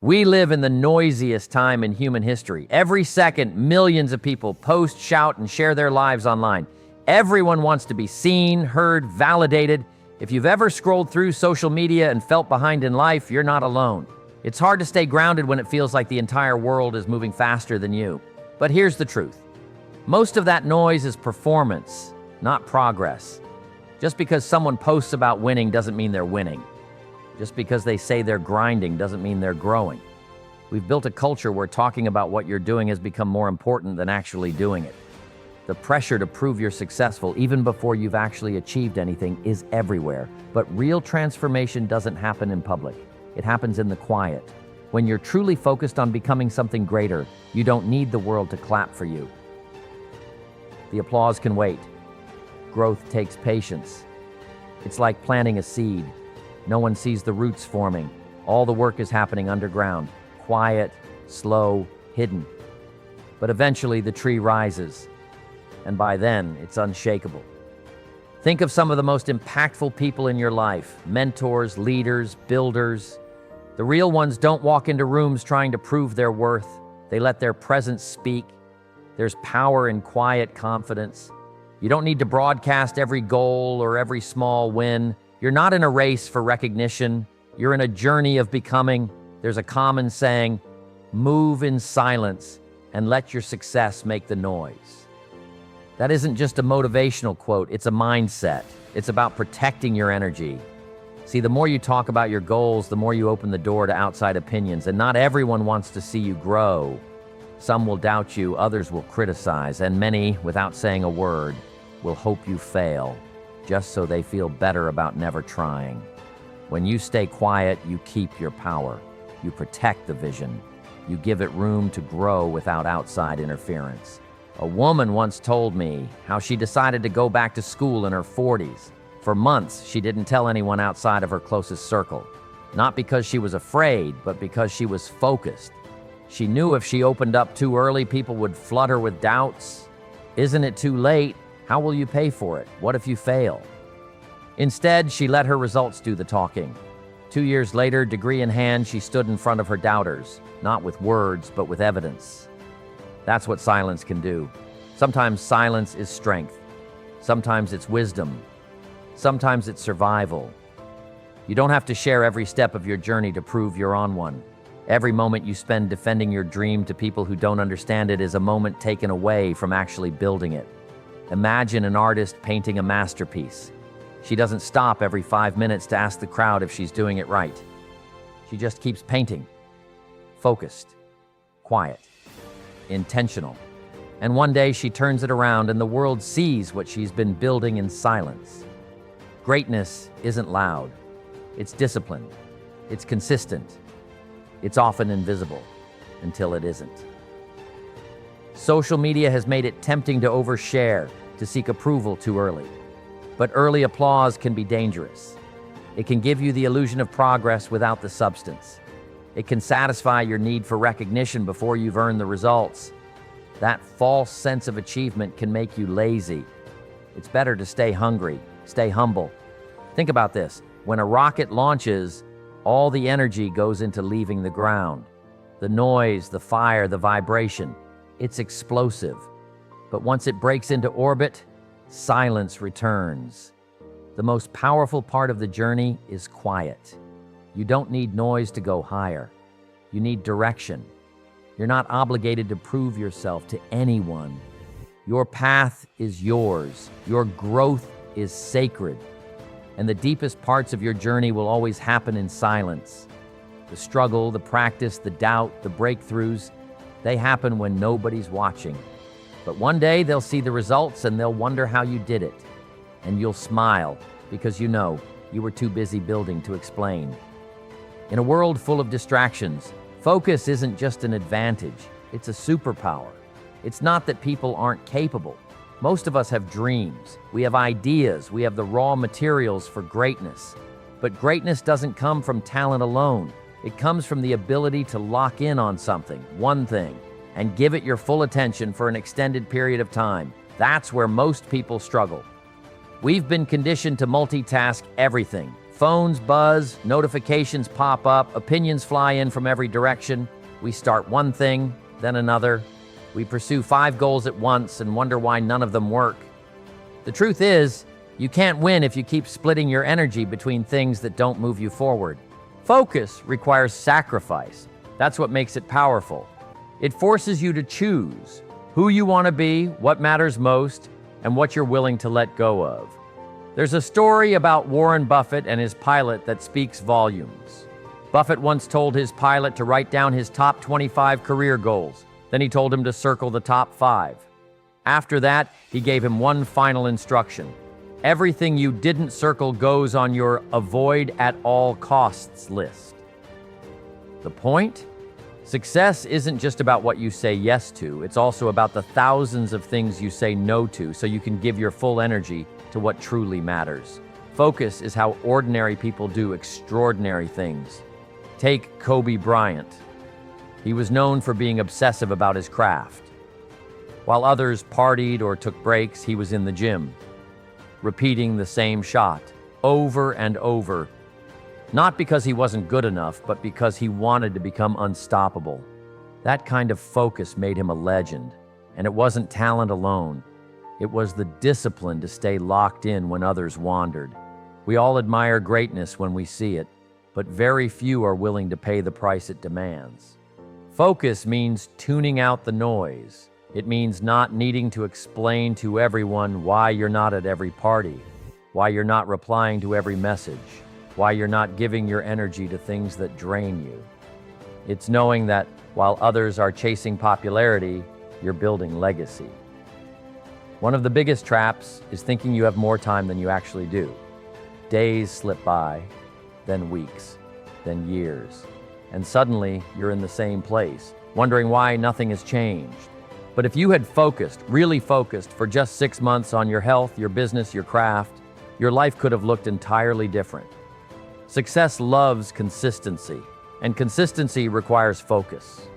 We live in the noisiest time in human history. Every second, millions of people post, shout, and share their lives online. Everyone wants to be seen, heard, validated. If you've ever scrolled through social media and felt behind in life, you're not alone. It's hard to stay grounded when it feels like the entire world is moving faster than you. But here's the truth. Most of that noise is performance, not progress. Just because someone posts about winning doesn't mean they're winning. Just because they say they're grinding doesn't mean they're growing. We've built a culture where talking about what you're doing has become more important than actually doing it. The pressure to prove you're successful even before you've actually achieved anything is everywhere. But real transformation doesn't happen in public. It happens in the quiet. When you're truly focused on becoming something greater, you don't need the world to clap for you. The applause can wait. Growth takes patience. It's like planting a seed. No one sees the roots forming. All the work is happening underground, quiet, slow, hidden. But eventually the tree rises, and by then it's unshakable. Think of some of the most impactful people in your life, mentors, leaders, builders. The real ones don't walk into rooms trying to prove their worth. They let their presence speak. There's power in quiet confidence. You don't need to broadcast every goal or every small win. You're not in a race for recognition. You're in a journey of becoming. There's a common saying, move in silence and let your success make the noise. That isn't just a motivational quote, it's a mindset. It's about protecting your energy. See, the more you talk about your goals, the more you open the door to outside opinions, and not everyone wants to see you grow. Some will doubt you, others will criticize, and many, without saying a word, will hope you fail, just so they feel better about never trying. When you stay quiet, you keep your power. You protect the vision. You give it room to grow without outside interference. A woman once told me how she decided to go back to school in her 40s. For months, she didn't tell anyone outside of her closest circle. Not because she was afraid, but because she was focused. She knew if she opened up too early, people would flood her with doubts. Isn't it too late? How will you pay for it? What if you fail? Instead, she let her results do the talking. 2 years later, degree in hand, she stood in front of her doubters, not with words, but with evidence. That's what silence can do. Sometimes silence is strength. Sometimes it's wisdom. Sometimes it's survival. You don't have to share every step of your journey to prove you're on one. Every moment you spend defending your dream to people who don't understand it is a moment taken away from actually building it. Imagine an artist painting a masterpiece. She doesn't stop every 5 minutes to ask the crowd if she's doing it right. She just keeps painting. Focused, quiet, intentional. And one day she turns it around and the world sees what she's been building in silence. Greatness isn't loud. It's disciplined. It's consistent. It's often invisible until it isn't. Social media has made it tempting to overshare, to seek approval too early. But early applause can be dangerous. It can give you the illusion of progress without the substance. It can satisfy your need for recognition before you've earned the results. That false sense of achievement can make you lazy. It's better to stay hungry, stay humble. Think about this. When a rocket launches, all the energy goes into leaving the ground. The noise, the fire, the vibration. It's explosive. But once it breaks into orbit, silence returns. The most powerful part of the journey is quiet. You don't need noise to go higher. You need direction. You're not obligated to prove yourself to anyone. Your path is yours. Your growth is sacred. And the deepest parts of your journey will always happen in silence. The struggle, the practice, the doubt, the breakthroughs, they happen when nobody's watching. But one day they'll see the results and they'll wonder how you did it. And you'll smile because you know you were too busy building to explain. In a world full of distractions, focus isn't just an advantage, it's a superpower. It's not that people aren't capable. Most of us have dreams, we have ideas, we have the raw materials for greatness. But greatness doesn't come from talent alone. It comes from the ability to lock in on something, one thing, and give it your full attention for an extended period of time. That's where most people struggle. We've been conditioned to multitask everything, Phones buzz, notifications pop up, opinions fly in from every direction. We start one thing, then another. We pursue 5 goals at once and wonder why none of them work. The truth is, you can't win if you keep splitting your energy between things that don't move you forward. Focus requires sacrifice. That's what makes it powerful. It forces you to choose who you want to be, what matters most, and what you're willing to let go of. There's a story about Warren Buffett and his pilot that speaks volumes. Buffett once told his pilot to write down his top 25 career goals. Then he told him to circle the top 5. After that, he gave him one final instruction. Everything you didn't circle goes on your avoid at all costs list. The point? Success isn't just about what you say yes to, it's also about the thousands of things you say no to so you can give your full energy to what truly matters. Focus is how ordinary people do extraordinary things. Take Kobe Bryant. He was known for being obsessive about his craft. While others partied or took breaks, he was in the gym, repeating the same shot over and over. Not because he wasn't good enough, but because he wanted to become unstoppable. That kind of focus made him a legend, and it wasn't talent alone. It was the discipline to stay locked in when others wandered. We all admire greatness when we see it, but very few are willing to pay the price it demands. Focus means tuning out the noise. It means not needing to explain to everyone why you're not at every party, why you're not replying to every message, why you're not giving your energy to things that drain you. It's knowing that while others are chasing popularity, you're building legacy. One of the biggest traps is thinking you have more time than you actually do. Days slip by, then weeks, then years, and suddenly you're in the same place, wondering why nothing has changed. But if you had focused, really focused, for just 6 months on your health, your business, your craft, your life could have looked entirely different. Success loves consistency, and consistency requires focus.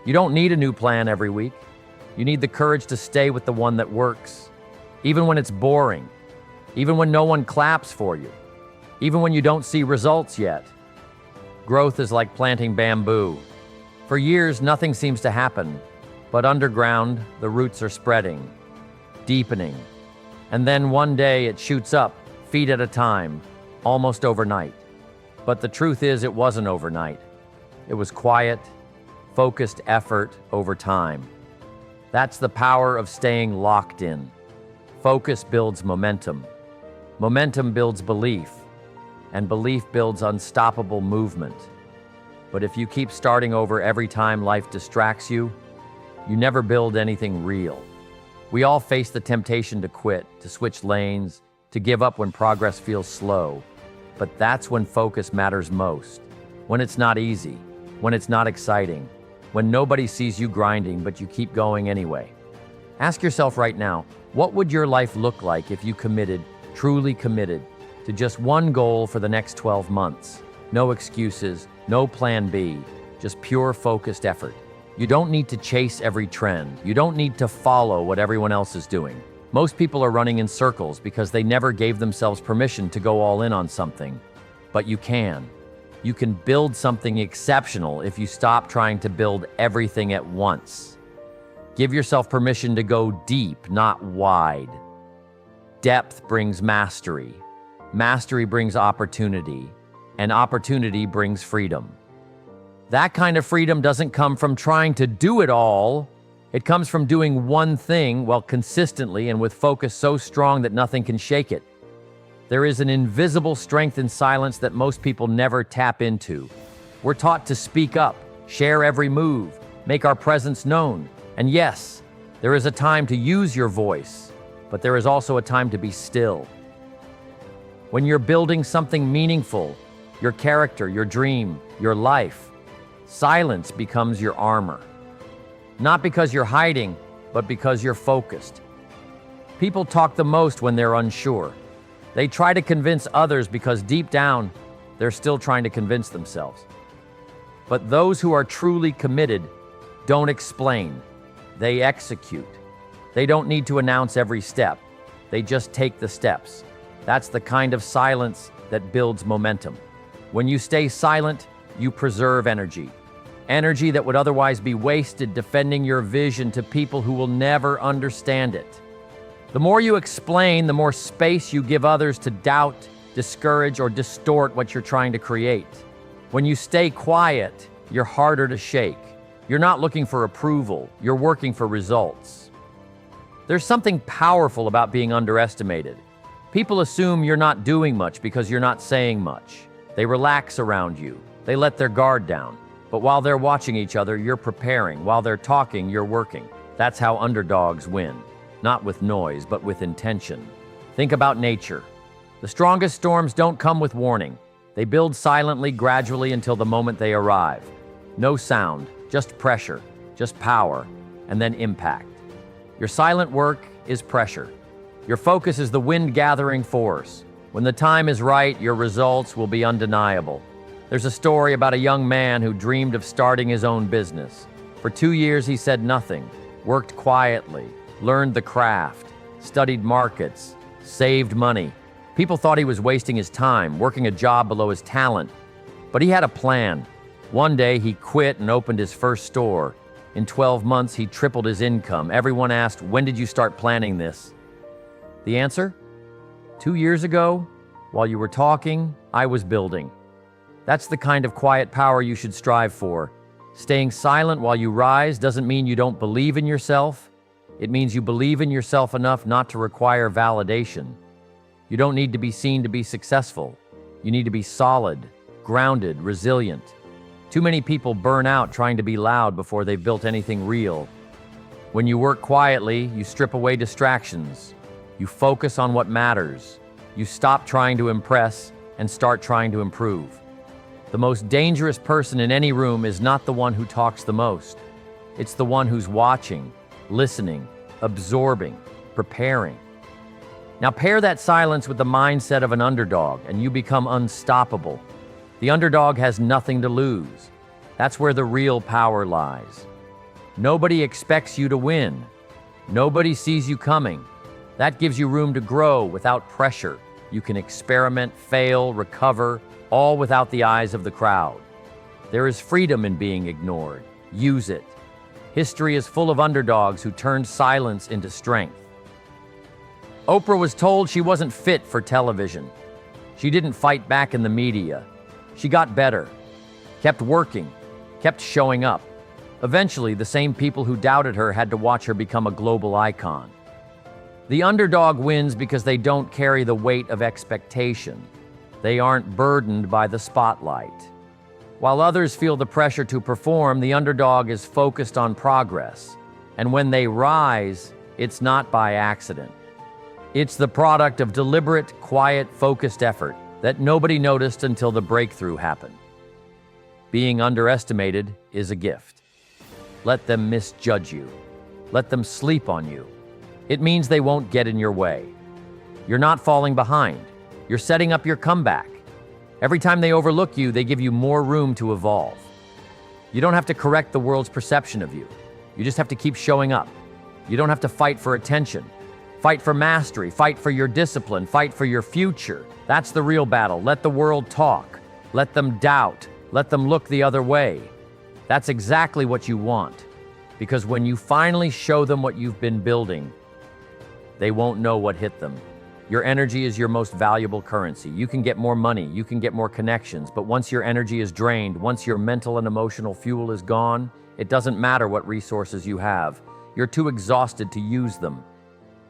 You don't need a new plan every week. You need the courage to stay with the one that works, even when it's boring, even when no one claps for you, even when you don't see results yet. Growth is like planting bamboo. For years, nothing seems to happen, but underground, the roots are spreading, deepening, and then one day it shoots up, feet at a time, almost overnight. But the truth is, it wasn't overnight. It was quiet, focused effort over time. That's the power of staying locked in. Focus builds momentum. Momentum builds belief, and belief builds unstoppable movement. But if you keep starting over every time life distracts you, you never build anything real. We all face the temptation to quit, to switch lanes, to give up when progress feels slow. But that's when focus matters most. When it's not easy, when it's not exciting, when nobody sees you grinding but you keep going anyway. Ask yourself right now, what would your life look like if you committed, truly committed, to just one goal for the next 12 months? No excuses, no plan B, just pure focused effort. You don't need to chase every trend. You don't need to follow what everyone else is doing. Most people are running in circles because they never gave themselves permission to go all in on something. But you can. You can build something exceptional if you stop trying to build everything at once. Give yourself permission to go deep, not wide. Depth brings mastery. Mastery brings opportunity. And opportunity brings freedom. That kind of freedom doesn't come from trying to do it all. It comes from doing one thing well consistently and with focus so strong that nothing can shake it. There is an invisible strength in silence that most people never tap into. We're taught to speak up, share every move, make our presence known. And yes, there is a time to use your voice, but there is also a time to be still. When you're building something meaningful, your character, your dream, your life, silence becomes your armor. Not because you're hiding, but because you're focused. People talk the most when they're unsure. They try to convince others because deep down, they're still trying to convince themselves. But those who are truly committed don't explain. They execute. They don't need to announce every step. They just take the steps. That's the kind of silence that builds momentum. When you stay silent, you preserve energy. Energy that would otherwise be wasted defending your vision to people who will never understand it. The more you explain, the more space you give others to doubt, discourage, or distort what you're trying to create. When you stay quiet, you're harder to shake. You're not looking for approval, you're working for results. There's something powerful about being underestimated. People assume you're not doing much because you're not saying much. They relax around you. They let their guard down. But while they're watching each other, you're preparing. While they're talking, you're working. That's how underdogs win. Not with noise, but with intention. Think about nature. The strongest storms don't come with warning. They build silently, gradually, until the moment they arrive. No sound, just pressure, just power, and then impact. Your silent work is pressure. Your focus is the wind-gathering force. When the time is right, your results will be undeniable. There's a story about a young man who dreamed of starting his own business. For 2 years, he said nothing, worked quietly, learned the craft, studied markets, saved money. People thought he was wasting his time, working a job below his talent. But he had a plan. One day, he quit and opened his first store. In 12 months, he tripled his income. Everyone asked, "When did you start planning this?" The answer? 2 years ago, while you were talking, I was building. That's the kind of quiet power you should strive for. Staying silent while you rise doesn't mean you don't believe in yourself. It means you believe in yourself enough not to require validation. You don't need to be seen to be successful. You need to be solid, grounded, resilient. Too many people burn out trying to be loud before they've built anything real. When you work quietly, you strip away distractions. You focus on what matters. You stop trying to impress and start trying to improve. The most dangerous person in any room is not the one who talks the most. It's the one who's watching, listening, absorbing, preparing. Now pair that silence with the mindset of an underdog, and you become unstoppable. The underdog has nothing to lose. That's where the real power lies. Nobody expects you to win. Nobody sees you coming. That gives you room to grow without pressure. You can experiment, fail, recover, all without the eyes of the crowd. There is freedom in being ignored. Use it. History is full of underdogs who turned silence into strength. Oprah was told she wasn't fit for television. She didn't fight back in the media. She got better, kept working, kept showing up. Eventually, the same people who doubted her had to watch her become a global icon. The underdog wins because they don't carry the weight of expectation. They aren't burdened by the spotlight. While others feel the pressure to perform, the underdog is focused on progress. And when they rise, it's not by accident. It's the product of deliberate, quiet, focused effort that nobody noticed until the breakthrough happened. Being underestimated is a gift. Let them misjudge you. Let them sleep on you. It means they won't get in your way. You're not falling behind. You're setting up your comeback. Every time they overlook you, they give you more room to evolve. You don't have to correct the world's perception of you. You just have to keep showing up. You don't have to fight for attention. Fight for mastery. Fight for your discipline. Fight for your future. That's the real battle. Let the world talk. Let them doubt. Let them look the other way. That's exactly what you want. Because when you finally show them what you've been building, they won't know what hit them. Your energy is your most valuable currency. You can get more money, you can get more connections, but once your energy is drained, once your mental and emotional fuel is gone, it doesn't matter what resources you have. You're too exhausted to use them.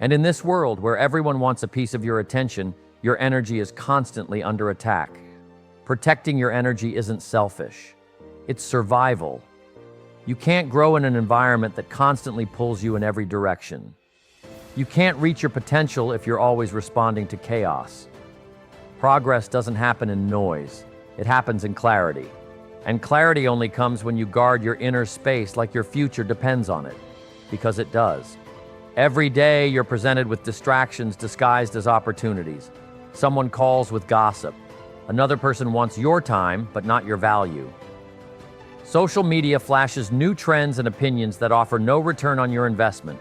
And in this world where everyone wants a piece of your attention, your energy is constantly under attack. Protecting your energy isn't selfish. It's survival. You can't grow in an environment that constantly pulls you in every direction. You can't reach your potential if you're always responding to chaos. Progress doesn't happen in noise. It happens in clarity. And clarity only comes when you guard your inner space like your future depends on it. Because it does. Every day you're presented with distractions disguised as opportunities. Someone calls with gossip. Another person wants your time, but not your value. Social media flashes new trends and opinions that offer no return on your investment.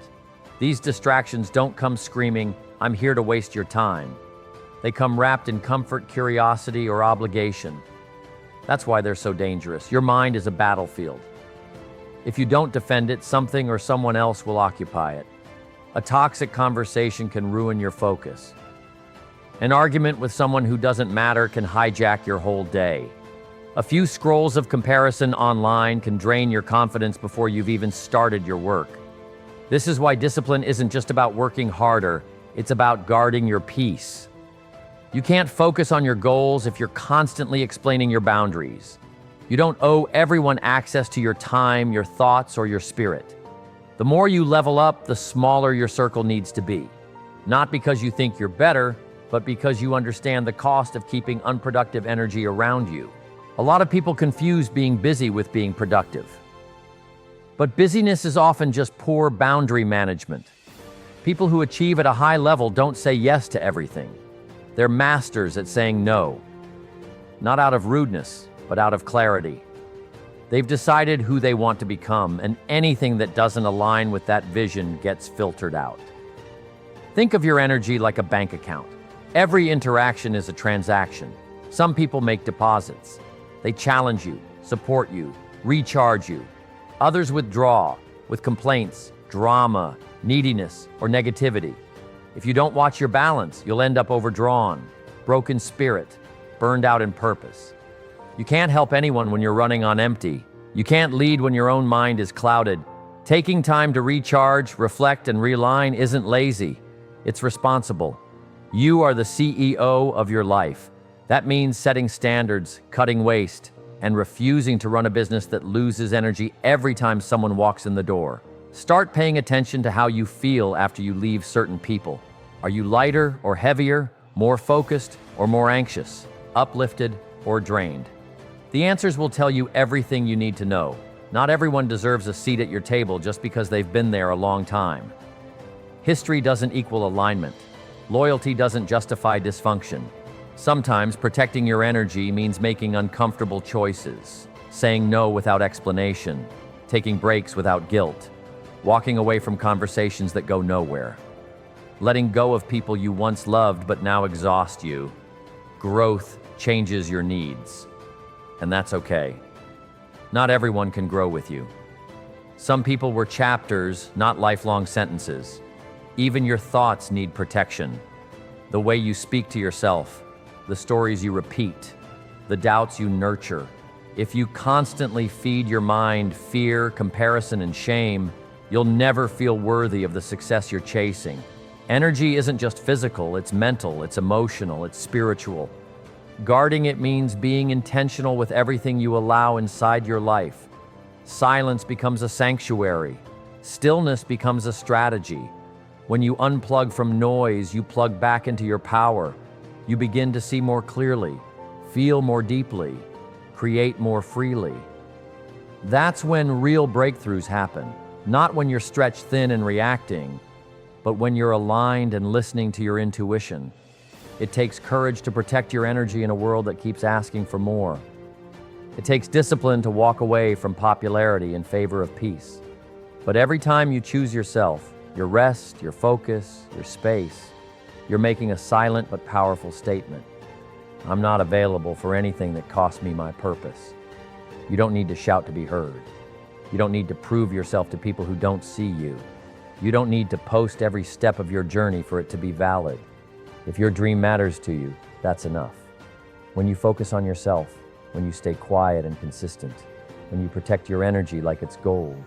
These distractions don't come screaming, "I'm here to waste your time." They come wrapped in comfort, curiosity, or obligation. That's why they're so dangerous. Your mind is a battlefield. If you don't defend it, something or someone else will occupy it. A toxic conversation can ruin your focus. An argument with someone who doesn't matter can hijack your whole day. A few scrolls of comparison online can drain your confidence before you've even started your work. This is why discipline isn't just about working harder, it's about guarding your peace. You can't focus on your goals if you're constantly explaining your boundaries. You don't owe everyone access to your time, your thoughts, or your spirit. The more you level up, the smaller your circle needs to be. Not because you think you're better, but because you understand the cost of keeping unproductive energy around you. A lot of people confuse being busy with being productive. But busyness is often just poor boundary management. People who achieve at a high level don't say yes to everything. They're masters at saying no. Not out of rudeness, but out of clarity. They've decided who they want to become, and anything that doesn't align with that vision gets filtered out. Think of your energy like a bank account. Every interaction is a transaction. Some people make deposits. They challenge you, support you, recharge you. Others withdraw with complaints, drama, neediness, or negativity. If you don't watch your balance, you'll end up overdrawn, broken spirit, burned out in purpose. You can't help anyone when you're running on empty. You can't lead when your own mind is clouded. Taking time to recharge, reflect, and realign isn't lazy. It's responsible. You are the CEO of your life. That means setting standards, cutting waste, and refusing to run a business that loses energy every time someone walks in the door. Start paying attention to how you feel after you leave certain people. Are you lighter or heavier, more focused or more anxious, uplifted or drained? The answers will tell you everything you need to know. Not everyone deserves a seat at your table just because they've been there a long time. History doesn't equal alignment. Loyalty doesn't justify dysfunction. Sometimes protecting your energy means making uncomfortable choices, saying no without explanation, taking breaks without guilt, walking away from conversations that go nowhere, letting go of people you once loved but now exhaust you. Growth changes your needs, and that's okay. Not everyone can grow with you. Some people were chapters, not lifelong sentences. Even your thoughts need protection. The way you speak to yourself, the stories you repeat, the doubts you nurture. If you constantly feed your mind fear, comparison, and shame, you'll never feel worthy of the success you're chasing. Energy isn't just physical, it's mental, it's emotional, it's spiritual. Guarding it means being intentional with everything you allow inside your life. Silence becomes a sanctuary. Stillness becomes a strategy. When you unplug from noise, you plug back into your power. You begin to see more clearly, feel more deeply, create more freely. That's when real breakthroughs happen, not when you're stretched thin and reacting, but when you're aligned and listening to your intuition. It takes courage to protect your energy in a world that keeps asking for more. It takes discipline to walk away from popularity in favor of peace. But every time you choose yourself, your rest, your focus, your space, you're making a silent but powerful statement. I'm not available for anything that costs me my purpose. You don't need to shout to be heard. You don't need to prove yourself to people who don't see you. You don't need to post every step of your journey for it to be valid. If your dream matters to you, that's enough. When you focus on yourself, when you stay quiet and consistent, when you protect your energy like it's gold,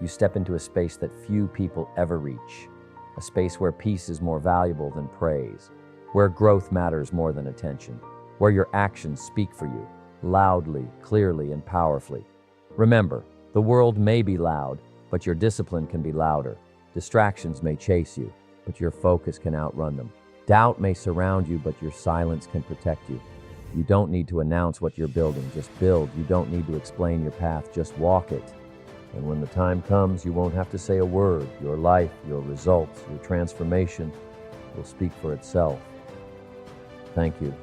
you step into a space that few people ever reach. A space where peace is more valuable than praise, where growth matters more than attention, where your actions speak for you, loudly, clearly, and powerfully. Remember, the world may be loud, but your discipline can be louder. Distractions may chase you, but your focus can outrun them. Doubt may surround you, but your silence can protect you. You don't need to announce what you're building, just build. You don't need to explain your path, just walk it. And when the time comes, you won't have to say a word. Your life, your results, your transformation will speak for itself. Thank you.